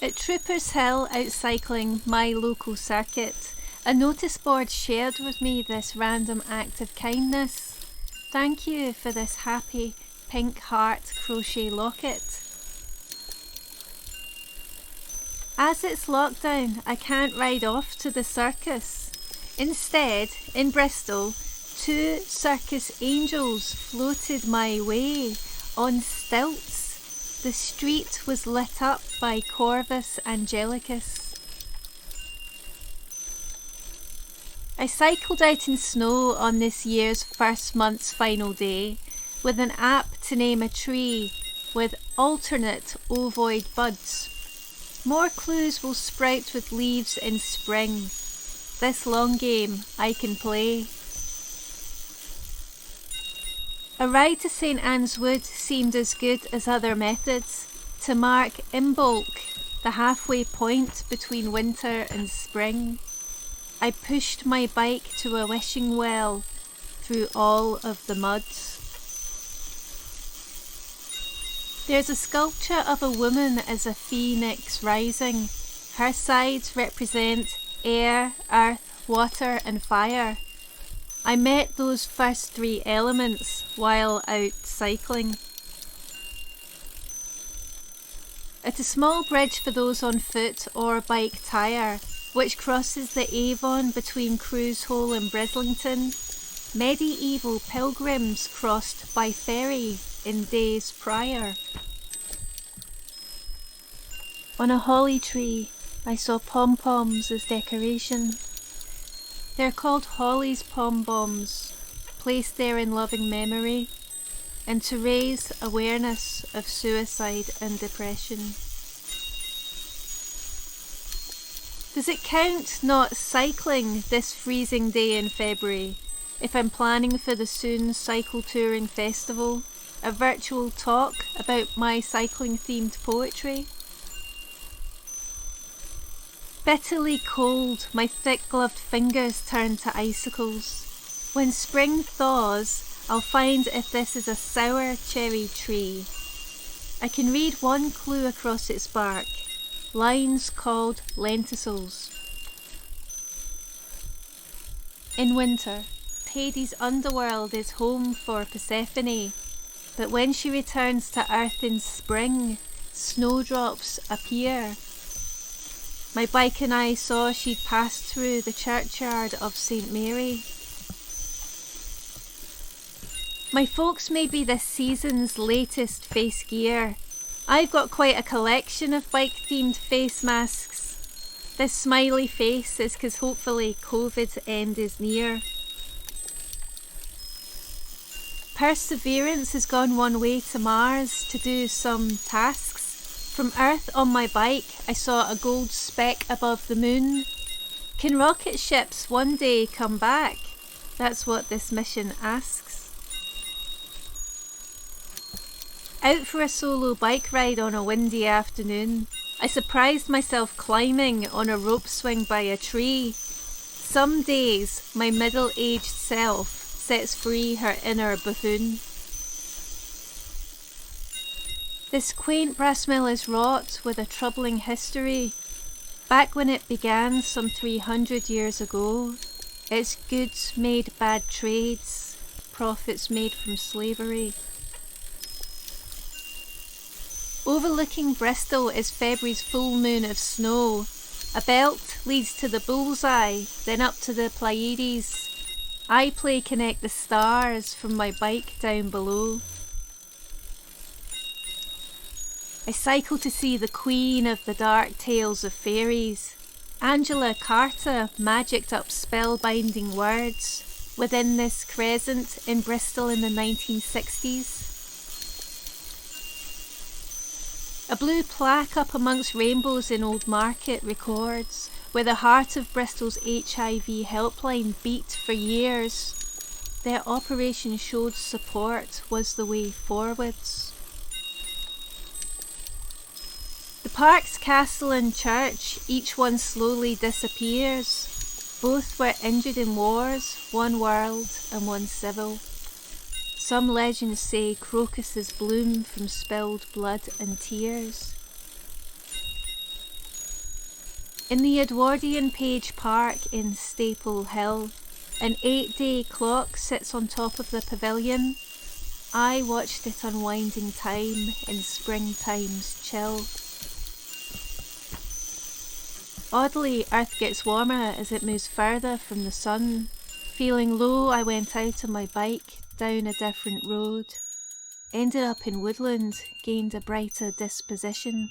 At Troopers Hill, out cycling my local circuit, a notice board shared with me this random act of kindness. Thank you for this happy pink heart crochet locket. As it's lockdown, I can't ride off to the circus. Instead, in Bristol, 2 circus angels floated my way on stilts. The street was lit up by Corvus Angelicus. I cycled out in snow on this year's first month's final day, with an app to name a tree with alternate ovoid buds. More clues will sprout with leaves in spring. This long game I can play. A ride to St Anne's Wood seemed as good as other methods to mark Imbolc, the halfway point between winter and spring. I pushed my bike to a wishing well through all of the mud. There's a sculpture of a woman as a phoenix rising. Her sides represent air, earth, water and fire. I met those first 3 elements while out cycling. At a small bridge for those on foot or bike tire, which crosses the Avon between Cruise Hole and Brislington, medieval pilgrims crossed by ferry in days prior. On a holly tree, I saw pom-poms as decoration. They're called Holly's pom-boms, placed there in loving memory, and to raise awareness of suicide and depression. Does it count not cycling this freezing day in February if I'm planning for the soon cycle touring festival, a virtual talk about my cycling themed poetry? Bitterly cold, my thick-gloved fingers turn to icicles. When spring thaws, I'll find if this is a sour cherry tree. I can read one clue across its bark, lines called lenticels. In winter, Hades' underworld is home for Persephone, but when she returns to Earth in spring, snowdrops appear. My bike and I saw she'd passed through the churchyard of St Mary. My folks may be this season's latest face gear. I've got quite a collection of bike-themed face masks. This smiley face is 'cause hopefully COVID's end is near. Perseverance has gone one way to Mars to do some tasks. From Earth on my bike, I saw a gold speck above the moon. Can rocket ships one day come back? That's what this mission asks. Out for a solo bike ride on a windy afternoon, I surprised myself climbing on a rope swing by a tree. Some days, my middle-aged self sets free her inner buffoon. This quaint brass mill is wrought with a troubling history. Back when it began some 300 years ago, its goods made bad trades, profits made from slavery. Overlooking Bristol is February's full moon of snow. A belt leads to the bullseye, then up to the Pleiades. I play connect the stars from my bike down below. I cycle to see the queen of the dark tales of fairies. Angela Carter magicked up spellbinding words within this crescent in Bristol in the 1960s. A blue plaque up amongst rainbows in Old Market records where the heart of Bristol's HIV helpline beat for years. Their operation showed support was the way forwards. The park's castle and church, each one slowly disappears. Both were injured in wars, one world and one civil. Some legends say crocuses bloom from spilled blood and tears. In the Edwardian Page Park in Staple Hill, an 8-day clock sits on top of the pavilion. I watched it unwinding time in springtime's chill. Oddly, Earth gets warmer as it moves further from the sun. Feeling low, I went out on my bike down a different road. Ended up in woodland, gained a brighter disposition.